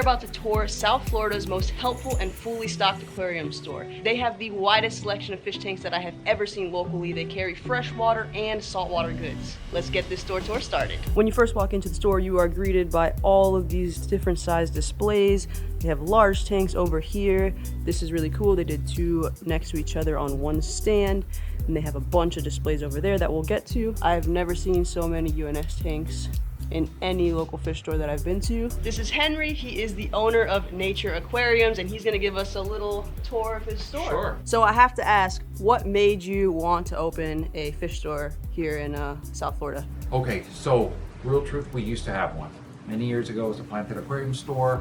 are about to tour South Florida's most helpful and fully stocked aquarium store. They have the widest selection of fish tanks that I have ever seen locally. They carry freshwater and saltwater goods. Let's get this store tour started. When you first walk into the store, you are greeted by all of these different size displays. They have large tanks over here. This is really cool. They did two next to each other on one stand. And they have a bunch of displays over there that we'll get to. I've never seen so many UNS tanks in any local fish store that I've been to. This is Henry. He is the owner of Nature Aquariums, and he's gonna give us a little tour of his store. Sure. So I have to ask, what made you want to open a fish store here in South Florida? Okay, so real truth, we used to have one. Many years ago, it was a planted aquarium store.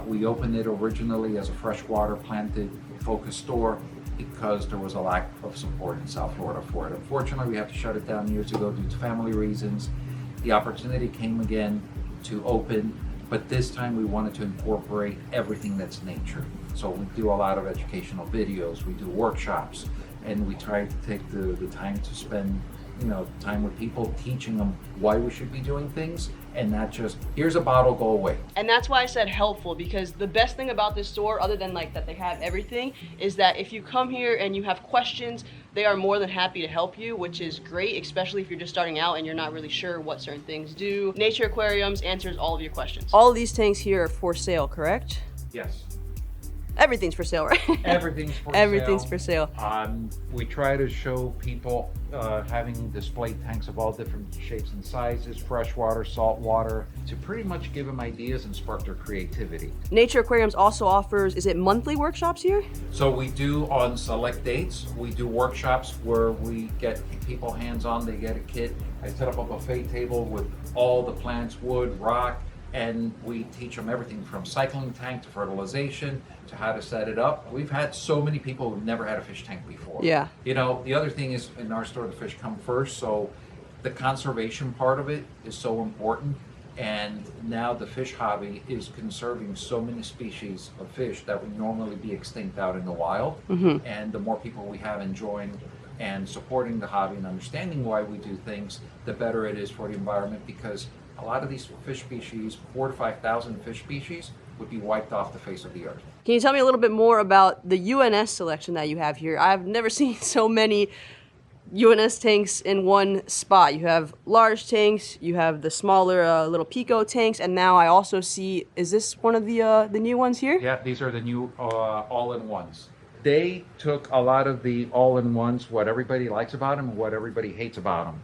We opened it originally as a freshwater planted focused store because there was a lack of support in South Florida for it. Unfortunately, we had to shut it down years ago due to family reasons. The opportunity came again to open, but this time we wanted to incorporate everything that's nature. So we do a lot of educational videos, we do workshops, and we try to take the time to spend time with people, teaching them why we should be doing things, and not just, here's a bottle, go away. And that's why I said helpful, because the best thing about this store, other than like that they have everything, is that if you come here and you have questions, they are more than happy to help you, which is great, especially if you're just starting out and you're not really sure what certain things do. Nature Aquariums answers all of your questions. All of these tanks here are for sale, correct? Yes. Everything's for sale, right? Everything's for Everything's sale. for sale. We try to show people having displayed tanks of all different shapes and sizes, freshwater, saltwater, to pretty much give them ideas and spark their creativity. Nature Aquariums also offers, is it monthly workshops here? So we do on select dates, we do workshops where we get people hands-on, they get a kit. I set up a buffet table with all the plants, wood, rock, and we teach them everything from cycling tank to fertilization to how to set it up. We've had so many people who've never had a fish tank before. Yeah. You know, the other thing is in our store, the fish come first, so the conservation part of it is so important. And now the fish hobby is conserving so many species of fish that would normally be extinct out in the wild. Mm-hmm. And the more people we have enjoying and supporting the hobby and understanding why we do things, the better it is for the environment, because a lot of these fish species, 4,000 to 5,000 fish species, would be wiped off the face of the earth. Can you tell me a little bit more about the UNS selection that you have here? I've never seen so many UNS tanks in one spot. You have large tanks, you have the smaller little Pico tanks, and now I also see, is this one of the new ones here? Yeah, these are the new all-in-ones. They took a lot of the all-in-ones, what everybody likes about them and what everybody hates about them,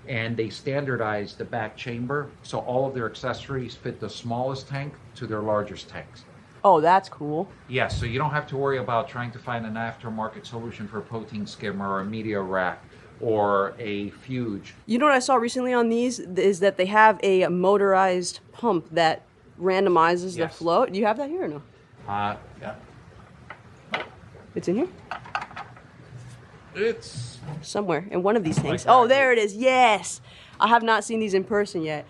and they standardized the back chamber, so all of their accessories fit the smallest tank to their largest tanks. Oh, that's cool. Yes, so you don't have to worry about trying to find an aftermarket solution for a protein skimmer or a media rack or a fuge. You know what I saw recently on these is that they have a motorized pump that randomizes the flow. Do you have that here or no? Yeah. It's in here? It's somewhere in one of these tanks. Like oh, there it is. Yes. I have not seen these in person yet.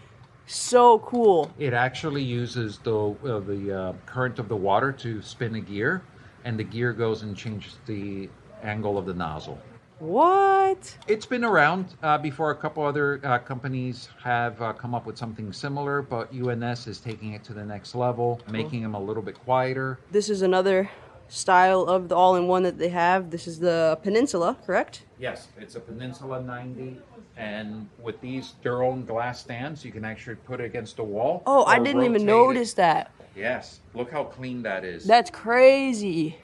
So cool. It actually uses the current of the water to spin a gear, and the gear goes and changes the angle of the nozzle. What? It's been around before. A couple other companies have come up with something similar, but UNS is taking it to the next level, making them a little bit quieter. This is another style of the all-in-one that they have. This is the Peninsula, correct? Yes, it's a Peninsula 90, and with these, their own glass stands, you can actually put it against the wall. Oh, I didn't even notice that. Yes, look how clean that is. That's crazy.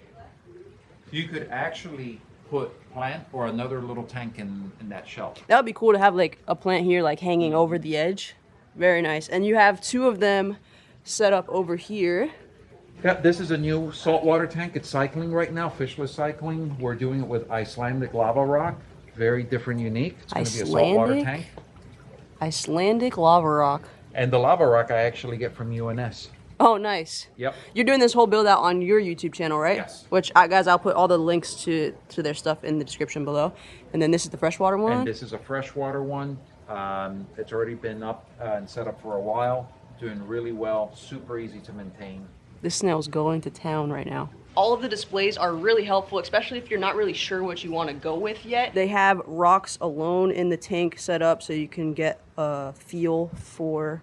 You could actually put plant or another little tank in that shelf. That would be cool to have like a plant here like hanging over the edge. Very nice. And you have two of them set up over here. Yeah, this is a new saltwater tank. It's cycling right now, fishless cycling. We're doing it with Icelandic lava rock. Very different, unique. It's going to be a saltwater tank. Icelandic lava rock. And the lava rock I actually get from UNS. Oh, nice. Yep. You're doing this whole build out on your YouTube channel, right? Yes. Which, guys, I'll put all the links to their stuff in the description below. And then this is the freshwater one? And this is a freshwater one. It's already been up and set up for a while. Doing really well. Super easy to maintain. This snail's going to town right now. All of the displays are really helpful, especially if you're not really sure what you want to go with yet. They have rocks alone in the tank set up so you can get a feel for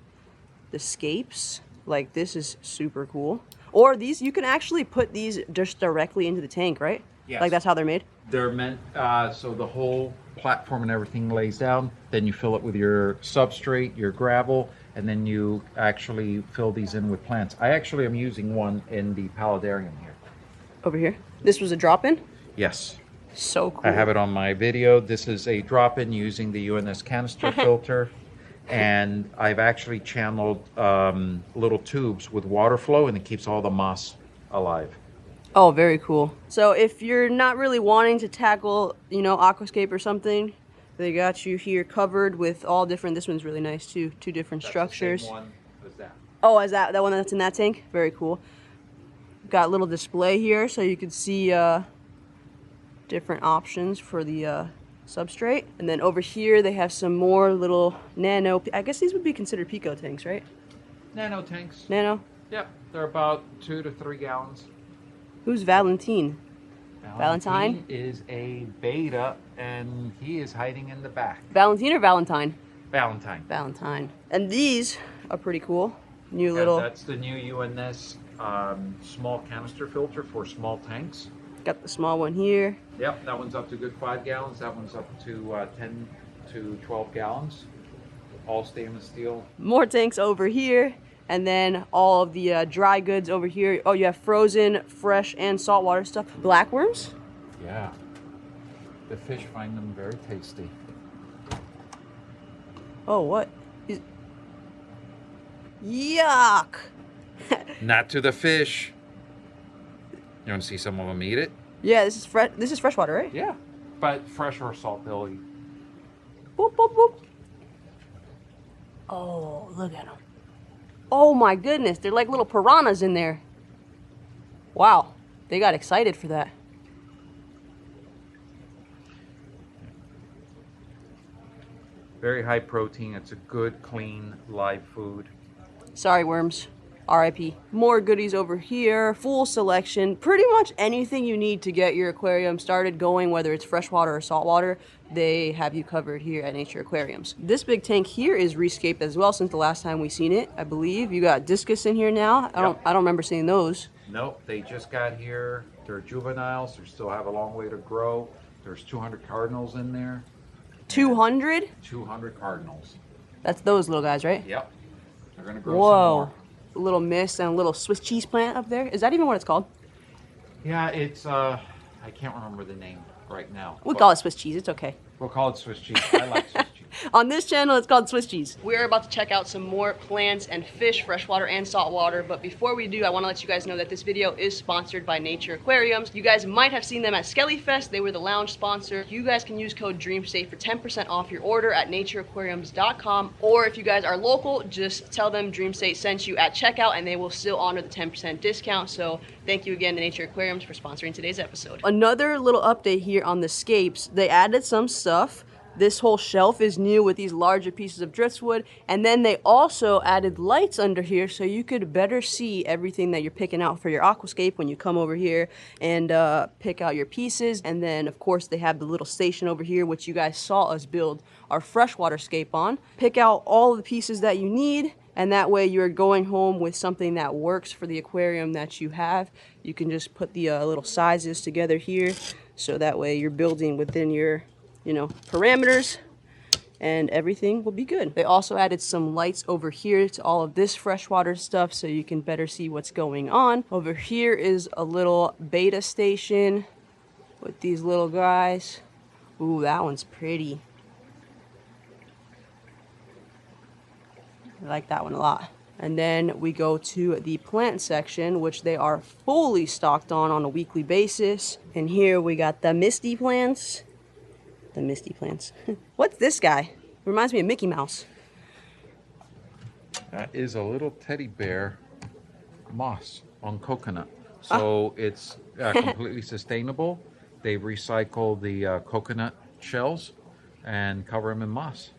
the scapes. Like, this is super cool. Or these, you can actually put these just directly into the tank, right? Yes. Like, that's how they're made? They're meant, so the whole platform and everything lays down, then you fill it with your substrate, your gravel, and then you actually fill these in with plants. I actually am using one in the paludarium here. Over here? This was a drop-in? Yes. So cool. I have it on my video. This is a drop-in using the UNS canister filter. And I've actually channeled little tubes with water flow, and it keeps all the moss alive. Oh, very cool. So if you're not really wanting to tackle, you know, aquascape or something, they got you here covered with all different. This one's really nice too. Two different structures. The same one as that. Oh, is that one that's in that tank? Very cool. Got a little display here so you can see different options for the substrate. And then over here they have some more little nano, I guess these would be considered pico tanks, right? Nano tanks. Nano? Yep, they're about 2 to 3 gallons. Who's Valentine? Valentine is a beta, and he is hiding in the back. Valentine or Valentine? Valentine. Valentine. And these are pretty cool. New Yeah, little. That's the new UNS small canister filter for small tanks. Got the small one here. Yep, that one's up to good 5 gallons. That one's up to 10 to 12 gallons. All stainless steel. More tanks over here. And then all of the dry goods over here. Oh, you have frozen, fresh, and saltwater stuff. Blackworms? Yeah. The fish find them very tasty. Oh, what? Yuck! Not to the fish. You want to see some of them eat it? Yeah, this is freshwater, right? Yeah. But fresh or salt, they'll eat. Boop, boop, boop. Oh, look at them. Oh my goodness, they're like little piranhas in there. Wow, they got excited for that. Very high protein. It's a good, clean, live food. Sorry, worms. RIP. More goodies over here. Full selection. Pretty much anything you need to get your aquarium started going, whether it's freshwater or saltwater, they have you covered here at Nature Aquariums. This big tank here is rescaped as well since the last time we seen it, I believe. You got discus in here now. I don't remember seeing those. Nope, they just got here. They're juveniles. They still have a long way to grow. There's 200 cardinals in there. 200? 200 cardinals. That's those little guys, right? Yep. They're gonna grow some Whoa. more. A little mist and a little Swiss cheese plant up there. Is that even what it's called? Yeah, it's I can't remember the name right now. We'll call it Swiss cheese. It's okay. We'll call it Swiss cheese. I like Swiss cheese. On this channel, it's called Swiss cheese. We're about to check out some more plants and fish, freshwater and saltwater. But before we do, I want to let you guys know that this video is sponsored by Nature Aquariums. You guys might have seen them at Skellyfest. They were the lounge sponsor. You guys can use code DREAMSAFE for 10% off your order at natureaquariums.com. Or if you guys are local, just tell them DreamState sent you at checkout and they will still honor the 10% discount. So thank you again to Nature Aquariums for sponsoring today's episode. Another little update here on the scapes. They added some stuff. This whole shelf is new with these larger pieces of driftwood, and then they also added lights under here so you could better see everything that you're picking out for your aquascape when you come over here and pick out your pieces. And then of course they have the little station over here which you guys saw us build our freshwater scape on. Pick out all the pieces that you need, and that way you're going home with something that works for the aquarium that you have. You can just put the little sizes together here, so that way you're building within your parameters and everything will be good. They also added some lights over here to all of this freshwater stuff so you can better see what's going on. Over here is a little beta station with these little guys. Ooh, that one's pretty. I like that one a lot. And then we go to the plant section, which they are fully stocked on a weekly basis. And here we got the misty plants. The misty plants. What's this guy? Reminds me of Mickey Mouse. That is a little teddy bear moss on coconut. So it's completely sustainable. They recycle the coconut shells and cover them in moss.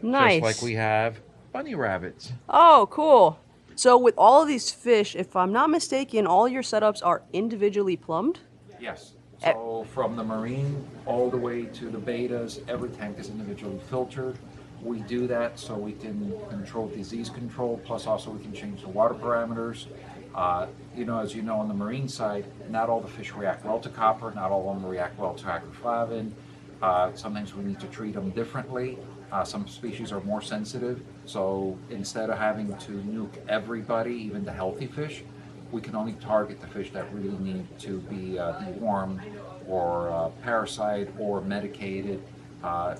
Nice. Just like we have bunny rabbits. Oh, cool. So with all of these fish, if I'm not mistaken, all your setups are individually plumbed? Yes. So from the marine all the way to the betas, every tank is individually filtered. We do that so we can control disease control, plus also we can change the water parameters. As you know, on the marine side, not all the fish react well to copper, not all of them react well to agroflavin. Sometimes we need to treat them differently. Some species are more sensitive, so instead of having to nuke everybody, even the healthy fish, we can only target the fish that really need to be dewormed or parasite or medicated,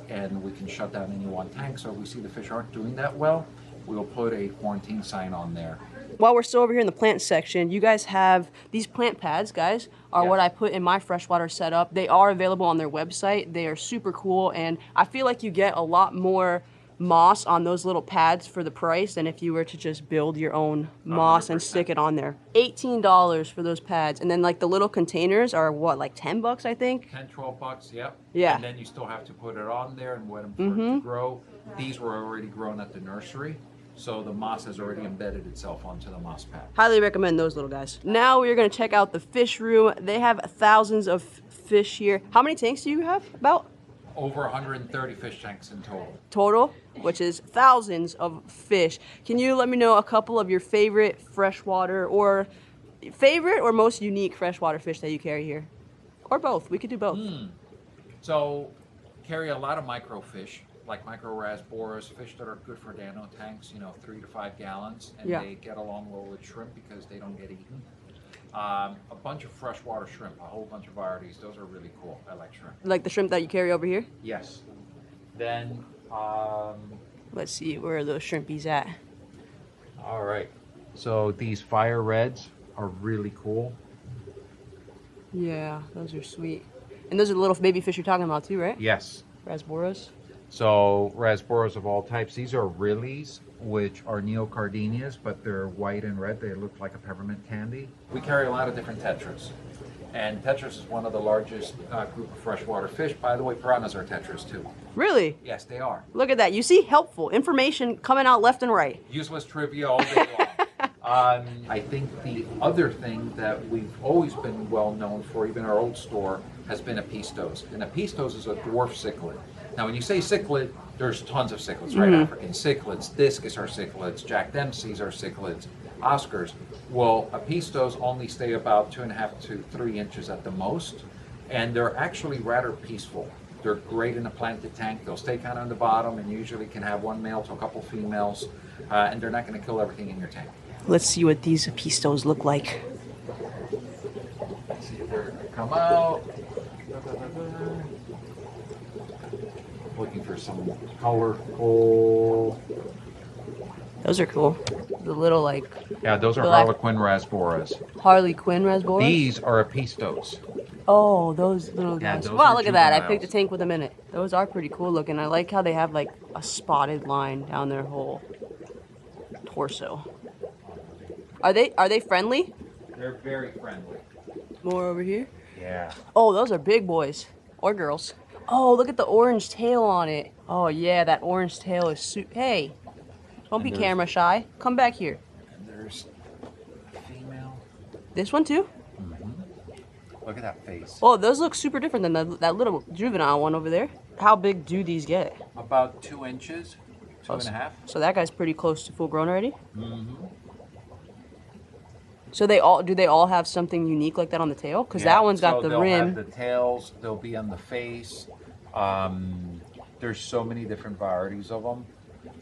and we can shut down any one tank. So if we see the fish aren't doing that well, we'll put a quarantine sign on there. While we're still over here in the plant section, you guys have these plant pads, guys, are Yes. what I put in my freshwater setup. They are available on their website. They are super cool, and I feel like you get a lot more moss on those little pads for the price than if you were to just build your own moss and 100%. stick it on there. $18 for those pads, and then like the little containers are what, like 10 bucks, I think? 10, 12 bucks, yep. Yeah. And then you still have to put it on there and wet them for it to grow. These were already grown at the nursery, so the moss has already embedded itself onto the moss pad. Highly recommend those little guys. Now we're gonna check out the fish room. They have thousands of fish here. How many tanks do you have about? Over 130 fish tanks in Total, which is thousands of fish. Can you let me know a couple of your favorite freshwater or most unique freshwater fish that you carry here? Or both, we could do both. So, carry a lot of microfish, like micro rasboras, fish that are good for nano tanks, 3 to 5 gallons, and Yeah. they get along well with shrimp because they don't get eaten. A bunch of freshwater shrimp, a whole bunch of varieties. Those are really cool. I like shrimp. Like the shrimp that you carry over here? Yes. Then, Let's see, where are those shrimpies at? all right. So these fire reds are really cool. Yeah, those are sweet. And those are the little baby fish you're talking about too, right? Yes. Rasboras? So rasboras of all types. These are rillies, which are neocardinias, but they're white and red. They look like a peppermint candy. We carry a lot of different tetras. And tetras is one of the largest group of freshwater fish. By the way, piranhas are tetras too. Really? Yes, they are. Look at that. You see helpful information coming out left and right. Useless trivia all day long. I think the other thing that we've always been well known for, even our old store, has been apistos. And apistos is a dwarf cichlid. Now, when you say cichlid, there's tons of cichlids, right? African cichlids, discus are cichlids, Jack Dempsey's are cichlids, Oscars. Well, apistos only stay about 2.5 to 3 inches at the most, and they're actually rather peaceful. They're great in a planted tank. They'll stay kind of on the bottom and usually can have one male to a couple females, and they're not going to kill everything in your tank. Let's see what these apistos look like. Let's see if they're going to come out. Looking for some colorful. Those are cool. The little like Yeah, those are black Harlequin rasboras. Harley Quinn rasboras. These are apistos. Oh, those little Yeah, guys. those Wow, are look at that. I juveniles. picked a tank with them in it. Those are pretty cool looking. I like how they have like a spotted line down their whole torso. Are they friendly? They're very friendly. More over here. Yeah. Oh, those are big boys or girls. Oh, look at the orange tail on it. Oh yeah, that orange tail is Hey, don't be there's- camera shy. Come back here. And there's a female. This one too? Look at that face. Oh, those look super different than that little juvenile one over there. How big do these get? About 2 inches, 2.5. So that guy's pretty close to full grown already? So do they all have something unique like that on the tail? Because that one's got the they'll rim. have the tails, they'll be on the face. There's so many different varieties of them,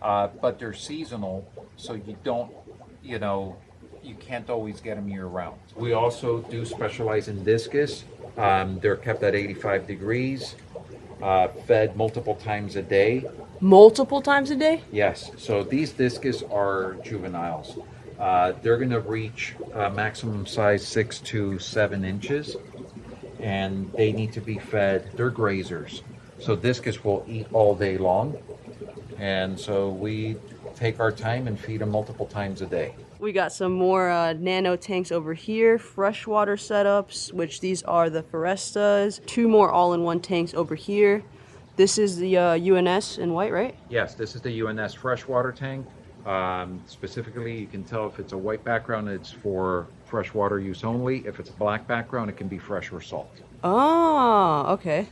but they're seasonal, so you don't, you can't always get them year round. We also do specialize in discus. They're kept at 85 degrees, fed multiple times a day. Multiple times a day? Yes, so these discus are juveniles. They're going to reach maximum size 6 to 7 inches, and they need to be fed. They're grazers, so discus will eat all day long, and so we take our time and feed them multiple times a day. We got some more nano tanks over here, freshwater setups, which these are the Forestas. 2 more all-in-one tanks over here. This is the UNS in white, right? Yes, this is the UNS freshwater tank. Specifically, you can tell if it's a white background, it's for freshwater use only. If it's a black background, it can be fresh or salt. Oh, okay.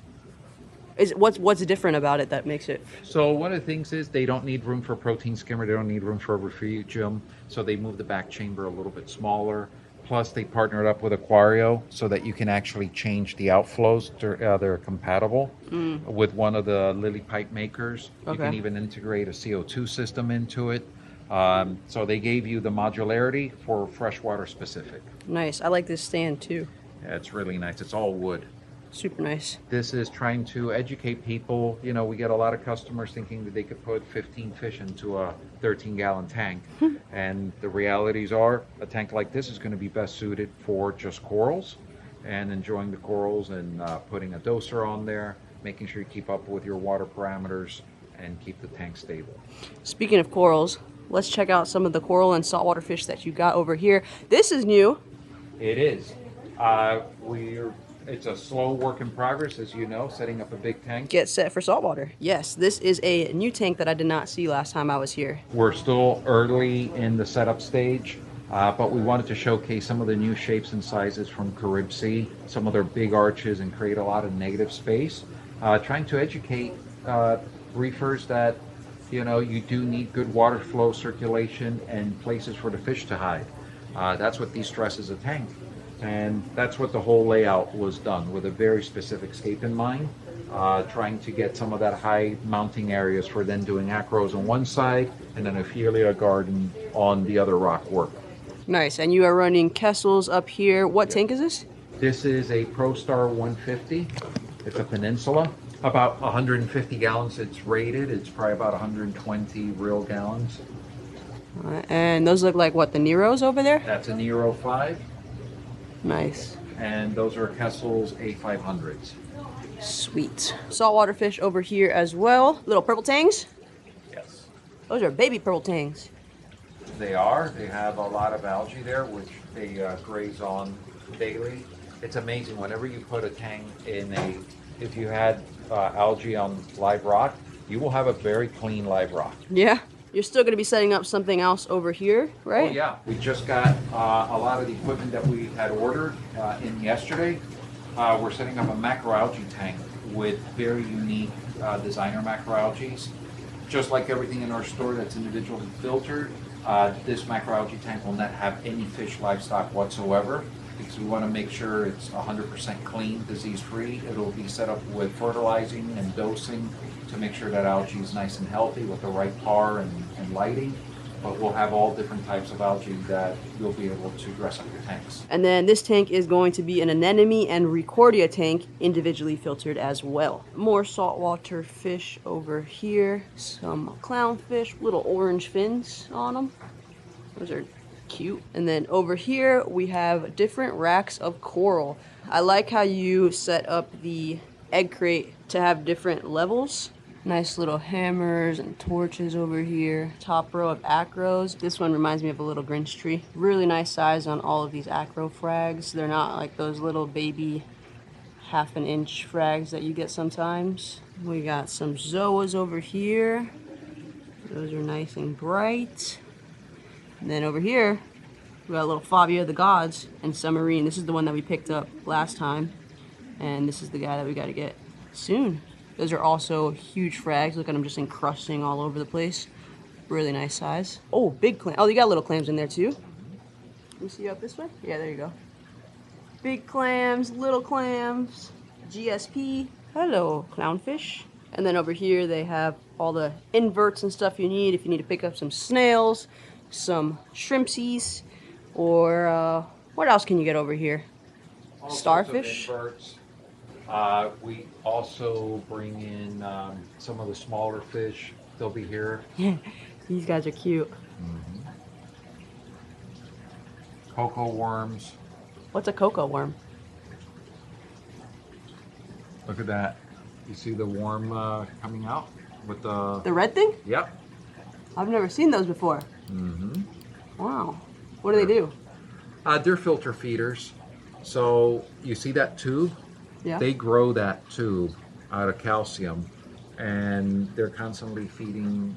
What's different about it that makes it? So one of the things is they don't need room for a protein skimmer. They don't need room for a refugium. So they move the back chamber a little bit smaller. Plus they partnered up with Aquarium so that you can actually change the outflows. They're compatible with one of the lily pipe makers. You can Okay. even integrate a CO2 system into it. So they gave you the modularity for freshwater specific. Nice. I like this stand too. Yeah, it's really nice. It's all wood. Super nice. This is trying to educate people. You know, we get a lot of customers thinking that they could put 15 fish into a 13-gallon tank. And the realities are a tank like this is going to be best suited for just corals and enjoying the corals and putting a doser on there, making sure you keep up with your water parameters and keep the tank stable. Speaking of corals, let's check out some of the coral and saltwater fish that you got over here. This is new. It is. It's a slow work in progress, as you know, setting up a big tank. Get set for saltwater. Yes, this is a new tank that I did not see last time I was here. We're still early in the setup stage, but we wanted to showcase some of the new shapes and sizes from Carib Sea, some of their big arches, and create a lot of negative space. Trying to educate reefers that, you know, you do need good water flow circulation and places for the fish to hide. That's what de-stresses a tank. And that's what the whole layout was done, with a very specific scape in mind, trying to get some of that high mounting areas for then doing acros on one side and then a Ophelia garden on the other rock work. Nice. And you are running Kessels up here. What tank is this? This is a ProStar 150. It's a Peninsula. About 150 gallons it's rated. It's probably about 120 real gallons. And those look like what, the Neros over there? That's a Nero 5. Nice. And those are Kessel's A500s. Sweet. Saltwater fish over here as well. Little purple tangs? Yes. Those are baby purple tangs. They are. They have a lot of algae there, which they graze on daily. It's amazing. Whenever you put a tang in if you had algae on live rock, you will have a very clean live rock. Yeah. You're still going to be setting up something else over here, right? Oh yeah, we just got a lot of the equipment that we had ordered in yesterday. We're setting up a macroalgae tank with very unique designer macroalgae. Just like everything in our store that's individually filtered, this macroalgae tank will not have any fish livestock whatsoever, because we want to make sure it's 100% clean, disease-free. It'll be set up with fertilizing and dosing to make sure that algae is nice and healthy with the right par and lighting. But we'll have all different types of algae that you'll be able to dress up your tanks. And then this tank is going to be an anemone and Recordia tank, individually filtered as well. More saltwater fish over here. Some clownfish, little orange fins on them. Those are cute. And then over here we have different racks of coral. I like how you set up the egg crate to have different levels. Nice little hammers and torches over here. Top row of acros. This one reminds me of a little Grinch tree. Really nice size on all of these acro frags. They're not like those little baby half-an-inch frags that you get sometimes. We got some zoas over here. Those are nice and bright. And then over here, we got a little Fabia of the Gods and Submarine. This is the one that we picked up last time. And this is the guy that we got to get soon. Those are also huge frags. Look at them just encrusting all over the place. Really nice size. Oh, big clam. Oh, you got little clams in there too. Let me see you up this way. Yeah, there you go. Big clams, little clams, GSP. Hello, clownfish. And then over here they have all the inverts and stuff you need if you need to pick up some snails, some shrimpsies, or what else can you get over here? All Starfish. sorts of inverts. We also bring in some of the smaller fish. They'll be here. Yeah, these guys are cute. Cocoa worms. What's a cocoa worm? Look at that. You see the worm coming out with the... The red thing? Yep. I've never seen those before. Wow. What do they do? They're filter feeders. So you see that tube? Yeah. They grow that tube out of calcium, and they're constantly feeding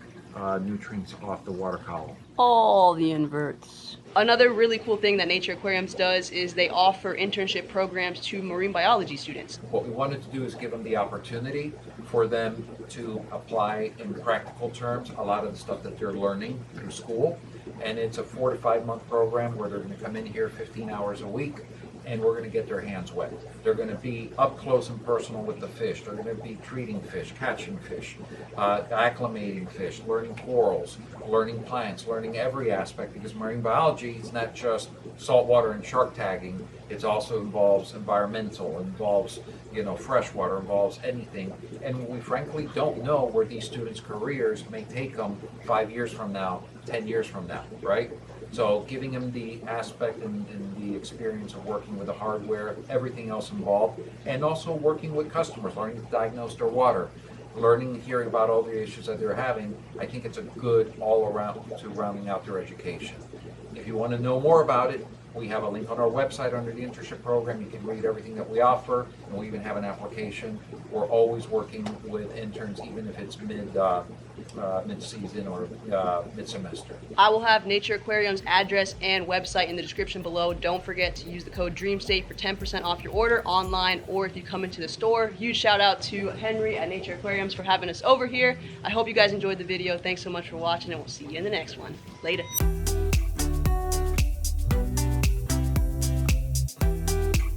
nutrients off the water column. all the inverts. Another really cool thing that Nature Aquariums does is they offer internship programs to marine biology students. What we wanted to do is give them the opportunity for them to apply in practical terms a lot of the stuff that they're learning through school. And it's a 4 to 5 month program where they're going to come in here 15 hours a week, and we're going to get their hands wet. They're going to be up close and personal with the fish. They're going to be treating fish, catching fish, acclimating fish, learning corals, learning plants, learning every aspect, because marine biology is not just saltwater and shark tagging. It also involves environmental, involves freshwater, involves anything. And we frankly don't know where these students' careers may take them 5 years from now, 10 years from now, right? So giving them the aspect and the experience of working with the hardware, everything else involved, and also working with customers, learning to diagnose their water, learning and hearing about all the issues that they're having, I think it's a good all around to rounding out their education. If you want to know more about it, we have a link on our website under the internship program. You can read everything that we offer, and we even have an application. We're always working with interns, even if it's mid-season or mid-semester. I will have Nature Aquarium's address and website in the description below. Don't forget to use the code DREAMSTATE for 10% off your order online, or if you come into the store. Huge shout out to Henry at Nature Aquariums for having us over here. I hope you guys enjoyed the video. Thanks so much for watching, and we'll see you in the next one. Later.